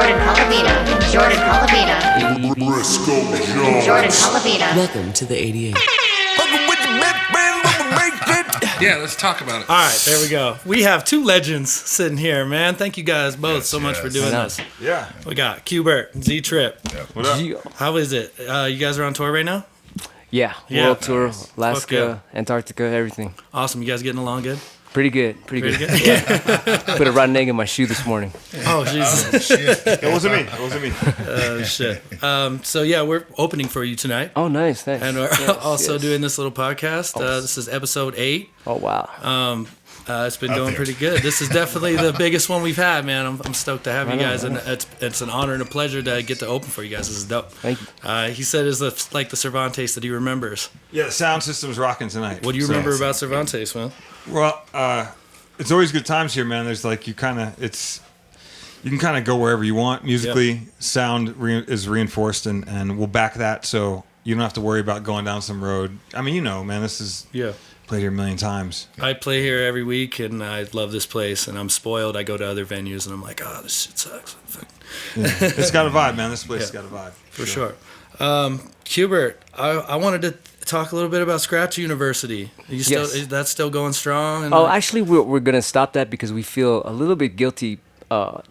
Jordan Calavita. Jordan Calavita. Jordan Calavita. Welcome to the 88. Yeah, let's talk about it. All right, there we go. We have two legends sitting here, man. Thank you guys both so much for doing this. Yeah. We got Qbert, Z-Trip. What up? How is it? You guys are on tour right now? Yeah, Yeah. world tour, Alaska, yeah. Antarctica, everything. Awesome. You guys getting along good? Pretty good. Yeah. Put a rotten egg in my shoe this morning. Oh, Jesus. It wasn't me. Oh, shit. So, yeah, we're opening for you tonight. Oh, nice. And we're also doing this little podcast. This is episode 8. Oh, wow. It's been going pretty good. This is definitely the biggest one we've had, man. I'm stoked to have you guys, and it's an honor and a pleasure to get to open for you guys. This is dope. Thank you. He said it's like the Cervantes that he remembers. Yeah, the sound system's rocking tonight. What do you remember about Cervantes, man? Well, it's always good times here, man. There's like you can kind of go wherever you want musically. Yep. Sound is reinforced, and we'll back that, so you don't have to worry about going down some road. I mean, man, this is played here a million times. I play here every week, and I love this place, and I'm spoiled. I go to other venues, and I'm like, oh, this shit sucks. Yeah. It's got a vibe, man. This place has got a vibe. For sure. Qbert, I wanted to talk a little bit about Scratch University. Is that still going strong? And Actually, we're going to stop that because we feel a little bit guilty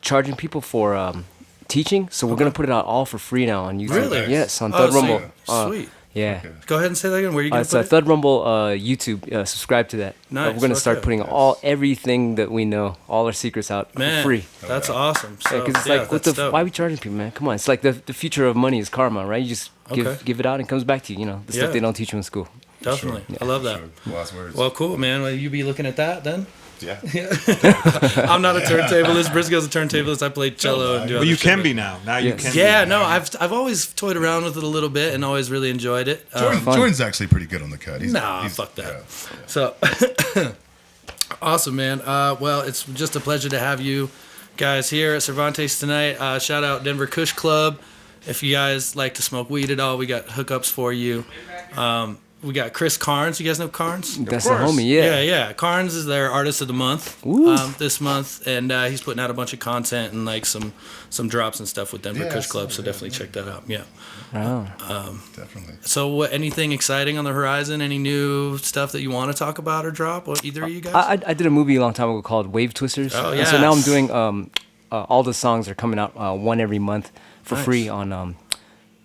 charging people for teaching. So we're going to put it out all for free now on YouTube. Really? Yes, on Thud Rumble. Sweet. Yeah. Go ahead and say that again. Where are you going to It's put it? Thud Rumble YouTube. Subscribe to that. Nice. We're going to start putting everything that we know, all our secrets out for free. That's awesome. So, Because it's like, why are we charging people, man? Come on. It's like the future of money is karma, right? You just give it out and it comes back to you, the stuff they don't teach you in school. Definitely. Sure. I love that. Sure. Last words. Well, cool, man. Will you be looking at that then? Yeah. I'm not a turntablist. Briscoe's a turntablist. I play cello and do Well, other you shit, can be now. Now you can. Yeah, be. no, I've always toyed around with it a little bit and always really enjoyed it. Jordan's actually pretty good on the cut. Fuck that. So, awesome, man. Well, it's just a pleasure to have you guys here at Cervantes tonight. Shout out Denver Kush Club. If you guys like to smoke weed at all, we got hookups for you. We got Chris Carnes. You guys know Carnes? That's a homie, yeah. Yeah. Carnes is their Artist of the Month this month, and he's putting out a bunch of content and like some drops and stuff with Denver Kush Club. So definitely check that out. Yeah. Definitely. So, anything exciting on the horizon? Any new stuff that you want to talk about or drop? What either of you guys? I did a movie a long time ago called Wave Twisters. Oh, yeah. So now I'm doing all the songs are coming out one every month for free on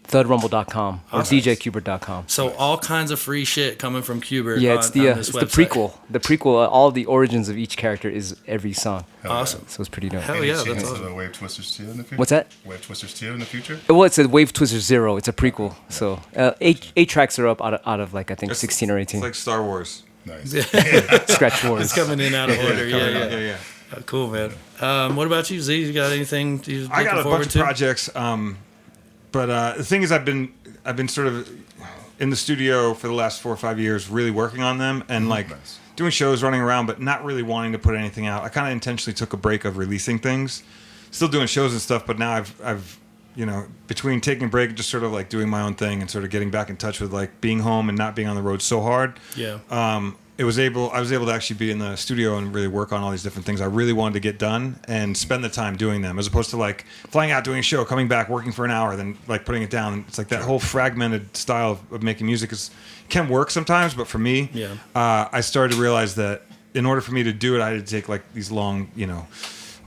ThudRumble.com or DJQbert.com. So all kinds of free shit coming from Qbert. Yeah, it's the prequel. The prequel, all the origins of each character is every song. Awesome. So it's pretty dope. Hell yeah, Any that's chance awesome. of Wave Twisters 2 in the future? What's that? Wave Twisters 2 in the future? Well, it's a Wave Twister 0. It's a prequel. So 8 tracks are up out of like I think 16 or 18. It's like Star Wars. Nice. Scratch Wars. It's coming in out of order. Yeah. Cool, man. What about you, Z? You got anything you I got a bunch to? of projects, but the thing is, I've been sort of in the studio for the last 4 or 5 years, really working on them and doing shows, running around, but not really wanting to put anything out. I kind of intentionally took a break of releasing things, still doing shows and stuff, but now I've between taking a break and just sort of like doing my own thing and sort of getting back in touch with like being home and not being on the road so hard. Yeah. I was able to actually be in the studio and really work on all these different things I really wanted to get done and spend the time doing them, as opposed to like flying out, doing a show, coming back, working for an hour, then like putting it down. It's like that whole fragmented style of making music can work sometimes, but for me, I started to realize that in order for me to do it, I had to take like these long,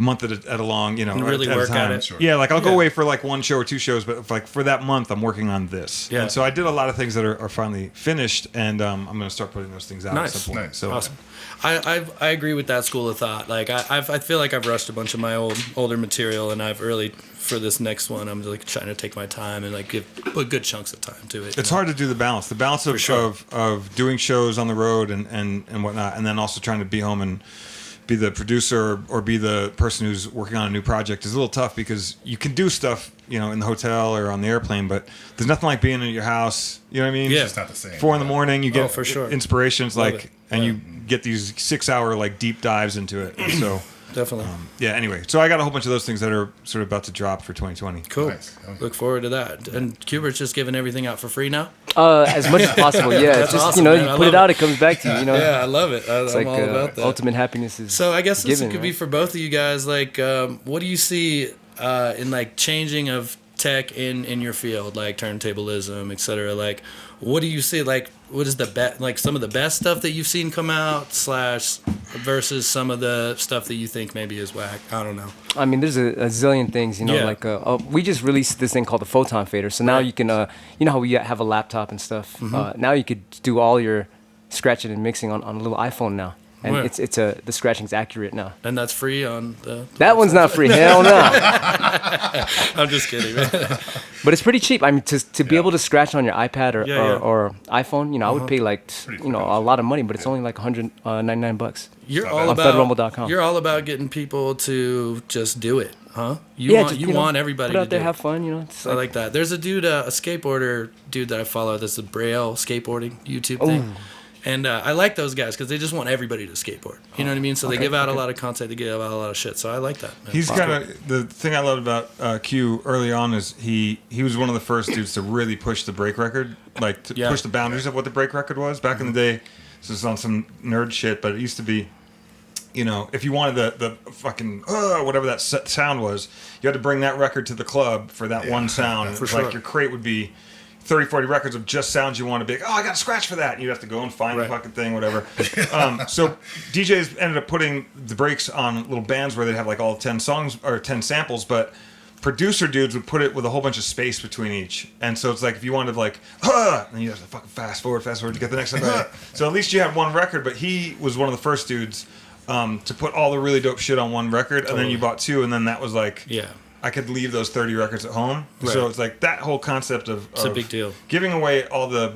month at a long, and really work at it. Sure. Yeah, like I'll go away for like 1 show or 2 shows, but if, like for that month, I'm working on this. Yeah. And so I did a lot of things that are finally finished, and I'm going to start putting those things out at some point. Nice. So awesome. I agree with that school of thought. Like I feel like I've rushed a bunch of my older material, and I've really for this next one, I'm like trying to take my time and like put good chunks of time to it. It's hard to do the balance. The balance of doing shows on the road and whatnot, and then also trying to be home and be the producer or be the person who's working on a new project is a little tough because you can do stuff, in the hotel or on the airplane, but there's nothing like being in your house. You know what I mean? Yeah. It's not the same. 4 a.m, you get for sure. inspirations you get these 6-hour like deep dives into it. And so definitely. Anyway, so I got a whole bunch of those things that are sort of about to drop for 2020. Cool. Nice. Look forward to that. And Qbert's just giving everything out for free now? As much as possible, yeah. That's just awesome, you man. put it out, it comes back to you. Yeah, I love it. It's I'm like all about that. ultimate happiness is. So I guess this given, could be right? for both of you guys. Like, what do you see? in like changing of tech in your field, like turntablism, etc. Like, what do you see? Like, what is the like some of the best stuff that you've seen come out / versus some of the stuff that you think maybe is whack? I don't know. I mean, there's a zillion things, you know. Yeah. Like we just released this thing called the photon fader. So now Right. you can, you know how we have a laptop and stuff. Mm-hmm. Now you could do all your scratching and mixing on a little iPhone now, and Right. it's the scratching's accurate now. And that's free on the That one's not free. Hell no. I'm just kidding, man. But it's pretty cheap. I mean, to be able to scratch on your iPad or, Yeah, yeah. or iPhone, you know, I would pay like you know a lot of money, but it's only like $199. You're not all bad. On about federalrumble.com. You're all about getting people to just do it, huh? Just, You know, want everybody put to out there, do have it. fun, you know. It's I like that. There's a dude, a skateboarder dude that I follow. That's a Braille skateboarding YouTube thing. And I like those guys because they just want everybody to skateboard. You know what I mean? So they give out a lot of content, they give out a lot of shit. So I like that. Man. He's kind of the thing I loved about Q early on is he was one of the first dudes to really push the break record, like to Yeah. push the boundaries of what the break record was. Back in the day, this is on some nerd shit, but it used to be, you know, if you wanted the fucking whatever that sound was, you had to bring that record to the club for that one sound. For Like sure. your crate would be 30, 40 records of just sounds you want to be like, oh, I got a scratch for that. And you'd have to go and find Right. the fucking thing, whatever. So DJs ended up putting the breaks on little bands where they'd have like all 10 songs or 10 samples, but producer dudes would put it with a whole bunch of space between each. And so it's like if you wanted like, and you have to fucking fast forward to get the next one. So at least you had one record, but he was one of the first dudes to put all the really dope shit on one record, and then you bought two, and then that was like, Yeah. I could leave those 30 records at home. Right. So it's like that whole concept of a big deal. Giving away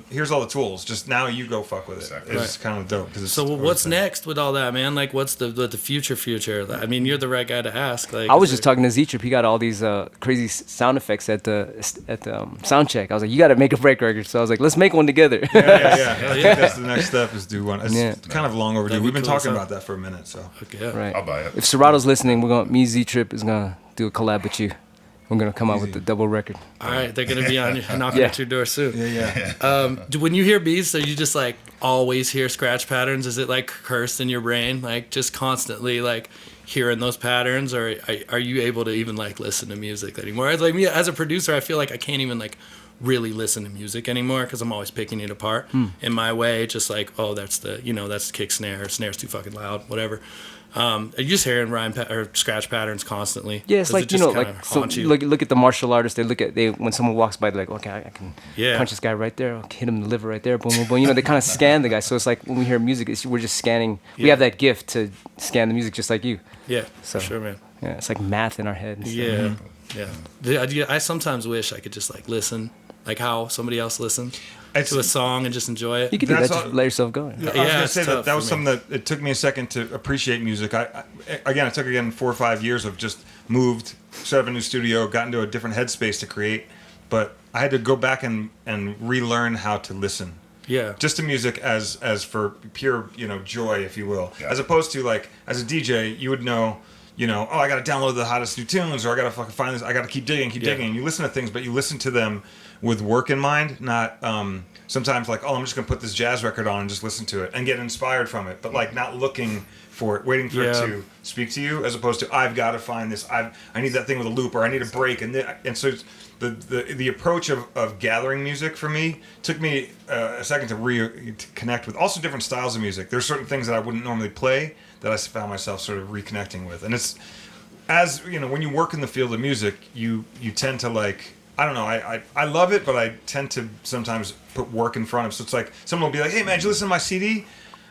here's all the tools. Just now you go fuck with it. Exactly. It's kind of dope. 'Cause it's So what's always- next with all that, man? Like, what's the future? I mean, you're the right guy to ask. Like, I was just talking to Z-Trip. He got all these crazy sound effects at the sound check. I was like, you got to make a break record. So I was like, let's make one together. Yeah. I think that's the next step is do one. It's Yeah. kind of long overdue. That'd be We've been cool, talking son. about that for a minute. So Okay, yeah. Right. I'll buy it. If Serato's listening, me Z-Trip is gonna do a collab with you. We're gonna come out with the double record. All right, they're gonna be on knocking Yeah. at your door soon. yeah. When you hear beats, are you just like always hear scratch patterns? Is it like cursed in your brain, like just constantly like hearing those patterns, or are you able to even like listen to music anymore? It's like me as a producer, I feel like I can't even like really listen to music anymore because I'm always picking it apart in my way. Just like, oh, that's the kick snare, snare's too fucking loud, whatever. Are you just hearing or scratch patterns constantly? Yeah, it's Does like it just kinda so haunt you? look at the martial artists. They when someone walks by, they're like, okay, I can Yeah. punch this guy right there, I'll hit him in the liver right there, boom, boom, boom. You know, they kind of scan the guy. So it's like when we hear music, we're just scanning. We Yeah. have that gift to scan the music just like you. Yeah, So- for sure, man. Yeah, it's like math in our head. Yeah, yeah. I sometimes wish I could just like listen, like how somebody else listens to a song and just enjoy it. You can do that. That's Just all- let yourself go. I was Yeah, gonna it's say tough that was for me. something that it took me a second to appreciate music. I it took 4 or 5 years of just moved, set up a new studio, got into a different headspace to create, but I had to go back and relearn how to listen. Yeah, Just to music as for pure, joy, if you will. Yeah. As opposed to like as a DJ, you would know, oh, I got to download the hottest new tunes, or I got to fucking find this. I got to keep digging. And you listen to things, but you listen to them with work in mind, not sometimes like, oh, I'm just gonna put this jazz record on and just listen to it and get inspired from it, but like not looking for it, waiting for it Yeah. to speak to you, as opposed to I've got to find this. I need that thing with a loop, or I need a break, and so it's the approach of gathering music for me took me a second to connect with also different styles of music. There's certain things that I wouldn't normally play that I found myself sort of reconnecting with, and it's as when you work in the field of music, you tend to like. I don't know. I love it, but I tend to sometimes put work in front of. So it's like someone will be like, "Hey man, did you listen to my CD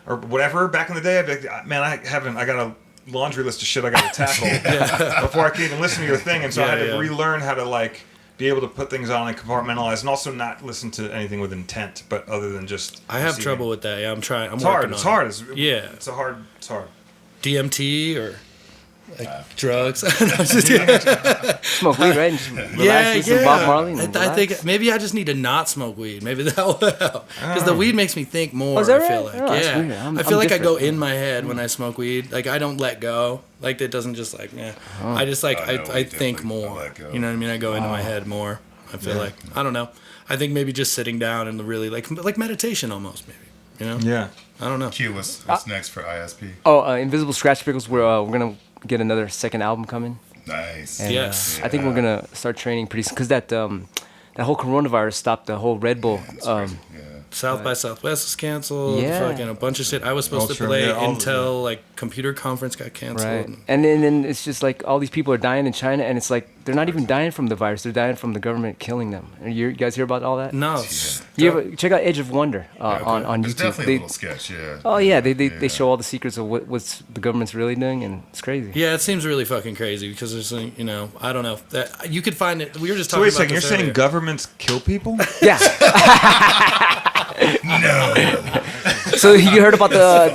or whatever?" Back in the day, I'd be like, "Man, I haven't. I got a laundry list of shit I got to tackle before I can even listen to your thing." And so I had to relearn how to like be able to put things on and compartmentalize, and also not listen to anything with intent, but other than just. I have receiving. trouble with that. Yeah, I'm trying. It's hard. working It's on hard. it. It's hard. DMT or like drugs. Smoke weed, right? And just relax, listen to Bob Marley. And I think relax. maybe I just need to not smoke weed. Maybe that will help. Because the weed makes me think more. Oh, is that I feel right? like, Oh, that's yeah. weird. I feel I'm like I go different. in my head when I smoke weed. Like I don't let go. Like it doesn't just like, I just like Oh, no, I we think definitely more. let go. You know what I mean? I go into my head more. I feel like I don't know. I think maybe just sitting down and really like meditation almost maybe. You know? Yeah. I don't know. Q, what's next for ISP? Oh, Invisible Scratch Pickles. We're gonna get another second album coming. Nice. And, Yes. I think we're gonna start training pretty soon because that whole coronavirus stopped the whole Red Bull. It's crazy. Yeah. South by Southwest is canceled. Yeah. Fucking a bunch of shit. I was supposed to Ultra, play yeah, all Intel, like, computer conference got canceled. Right. And then it's just like all these people are dying in China, and it's like they're not even dying from the virus; they're dying from the government killing them. You guys hear about all that? No. You ever check out Edge of Wonder on It's YouTube? definitely a little sketch, yeah. Oh yeah, they show all the secrets of what's the government's really doing, and it's crazy. Yeah, it seems really fucking crazy because there's, like, you know, I don't know. That you could find it. We were just So talking wait a about second, you're this saying earlier. governments kill people? Yeah. No. So you heard about the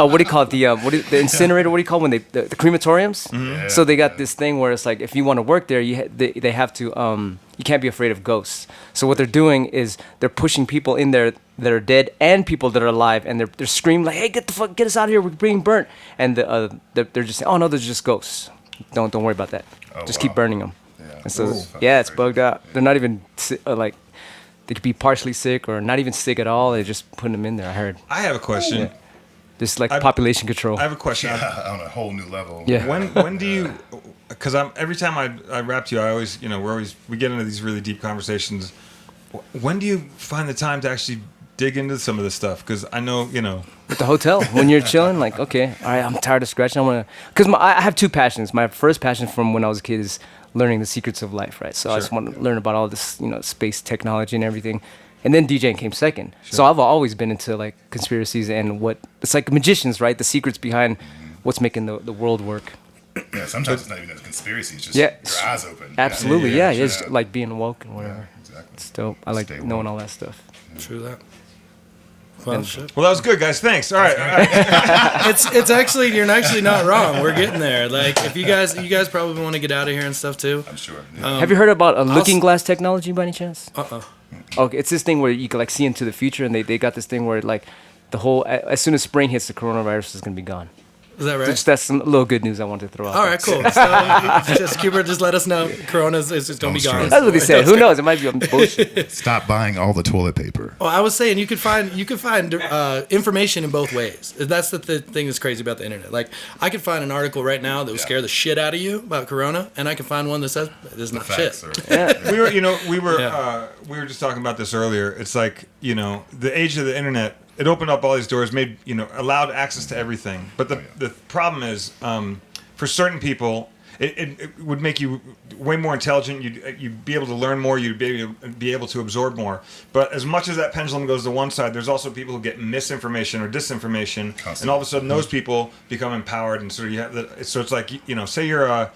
what do you call it, the incinerator? What do you call it when the crematoriums? Mm-hmm. So they got this thing where it's like if you want to work there, they have to you can't be afraid of ghosts. So what they're doing is they're pushing people in there that are dead and people that are alive, and they're screaming like, "Hey, get us out of here! We're being burnt!" And they're just saying, "Oh no, they're just ghosts. Don't worry about that. Oh, just wow. keep burning them." Yeah. And so Ooh. yeah, it's bugged out. They're not even like. They could be partially sick or not even sick at all. They're just putting them in there. I heard. I have a question. Yeah. Just like population control. I have a question. On a whole new level. Yeah. When do you? Because every time I rap to you, I always we get into these really deep conversations. When do you find the time to actually dig into some of this stuff? Because I know At the hotel, when you're chilling, like, okay, all right, I'm tired of scratching. I want to, because I have two passions. My first passion from when I was a kid is learning the secrets of life, right? So I just want to learn about all this, space technology and everything. And then DJing came second. So I've always been into like conspiracies and it's like magicians, right? The secrets behind what's making the world work. Yeah, sometimes it's not even a conspiracy. It's just Yeah. your eyes open. Absolutely, yeah. sure. It's like being woke and whatever. Exactly. It's dope. I like Stay knowing woke. all that stuff. True that. Well, shit. Well, that was good, guys. Thanks. All right. It's actually, you're actually not wrong. We're getting there. Like, if you guys probably want to get out of here and stuff too. I'm sure. Yeah. Have you heard about a looking glass technology by any chance? Uh-uh. Okay, it's this thing where you can like see into the future, and they got this thing where like the whole as soon as spring hits, the coronavirus is gonna be gone. Is that right? That's some little good news I wanted to throw out. All there. right, cool. So, just Qbert, just let us know. Corona's is just don't be gone. That's what they said. Who knows? It might be bullshit. Stop buying all the toilet paper. Well, I was saying you could find information in both ways. That's the thing that's crazy about the internet. Like, I could find an article right now that would scare the shit out of you about Corona, and I can find one that says this is not shit. Facts we were just talking about this earlier. It's like, the age of the internet, it opened up all these doors, made, allowed access to everything. But the problem is, for certain people, it would make you way more intelligent. You'd be able to learn more. You'd be able to absorb more. But as much as that pendulum goes to one side, there's also people who get misinformation or disinformation, and all of a sudden those people become empowered. And so so it's like, say you're a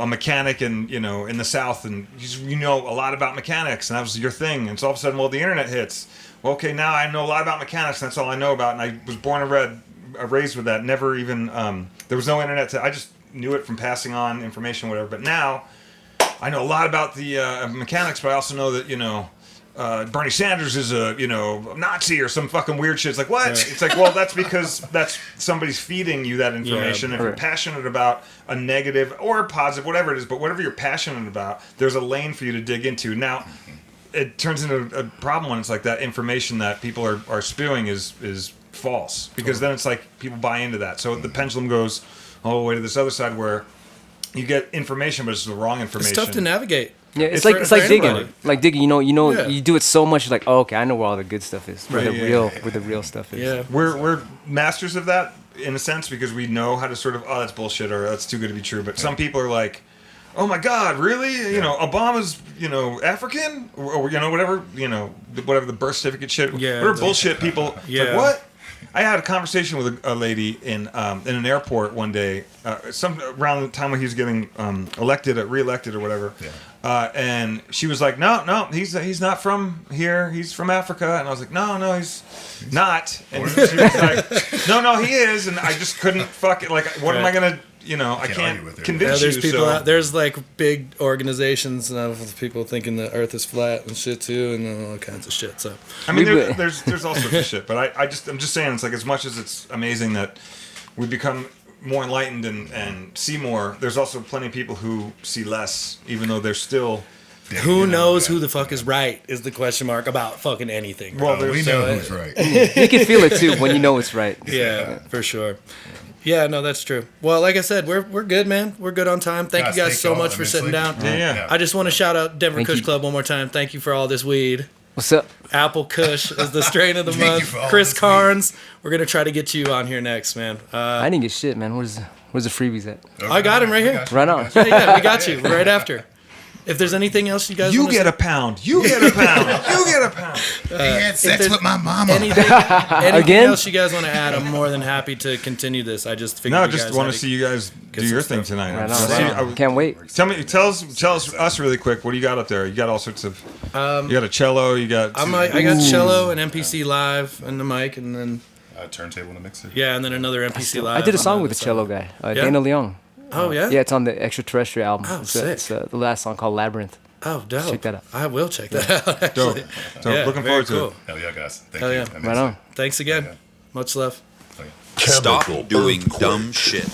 mechanic in the South, and you know a lot about mechanics, and that was your thing. And so all of a sudden, the internet hits. Well, okay, now I know a lot about mechanics, and that's all I know about. And I was born and raised with that. Never even there was no internet. I just knew it from passing on information, whatever. But now I know a lot about the mechanics, but I also know that Bernie Sanders is a Nazi or some fucking weird shit. It's like, what? It's like, well, that's because somebody's feeding you that information. If you're passionate about a negative or a positive, whatever it is, but whatever you're passionate about, there's a lane for you to dig into. Now, it turns into a problem when it's like that information that people are spewing is false, because then it's like people buy into that. So the pendulum goes all the way to this other side where you get information, but it's the wrong information. It's tough to navigate. Yeah, it's for like digging. anybody. Like digging, Yeah. you do it so much. You're like, oh, okay, I know where all the good stuff is. Where the real stuff is. Yeah. We're masters of that in a sense, because we know how to sort of, oh, that's bullshit, or that's too good to be true. But some people are like, oh my God, really? Obama's, African, or whatever, whatever the birth certificate shit. Yeah, whatever bullshit people. It's Yeah. like, what? I had a conversation with a lady in an airport one day, around the time when he was getting reelected or whatever. Yeah. And she was like, no, he's not from here. He's from Africa. And I was like, no, he's not. And she was like, no, he is. And I just couldn't like, what am I gonna? I can't argue with her. convince There's you. people So. out, there's like big organizations now with people thinking the Earth is flat and shit too, and all kinds of shit. So I mean, there's all sorts of shit, but I'm just saying, it's like, as much as it's amazing that we become more enlightened and see more, there's also plenty of people who see less, even though they're still. who knows who the fuck is right is the question mark about fucking anything. Well, We know who's right. You can feel it too when you know it's right. Yeah, for sure. Yeah, no, that's true. Well, like I said, we're good, man. We're good on time. Thank you guys so y'all much for sitting down. Yeah. I just want to shout out Denver Thank Kush you. Club one more time. Thank you for all this weed. What's up? Apple Kush is the strain of the Thank you month. for all Chris this weed. Carnes, we're gonna try to get you on here next, man. I didn't get shit, man. Where's the freebies at? I got him right here. Right on. Yeah, we got you right after. If there's anything else you guys You wanna get say- a pound. You get a pound. You get a pound. He had sex there's with my mama. anything Again? else you guys want to add, I'm more than happy to continue this. I just figured No, you just guys want had to see you guys do some your stuff. thing tonight. Right See, on. Can't wait. Tell us really quick. What do you got up there? You got all sorts of. You got a cello. You got. I got cello and MPC live and the mic, and then Turntable and a mixer. and then another MPC live. I did a on song the with the side. cello guy, Yeah? Dana Leong. Oh yeah. Yeah, it's on the Extraterrestrial album. Oh, It's the last song called Labyrinth. Oh, dope. Check that out. I will check that out. Dope. Actually. Dope. Yeah, Looking very forward cool. to it. Hell yeah, guys. Thank Hell you. yeah. That makes Right on. Thanks again. Yeah. Much love. sense. Stop doing dumb shit.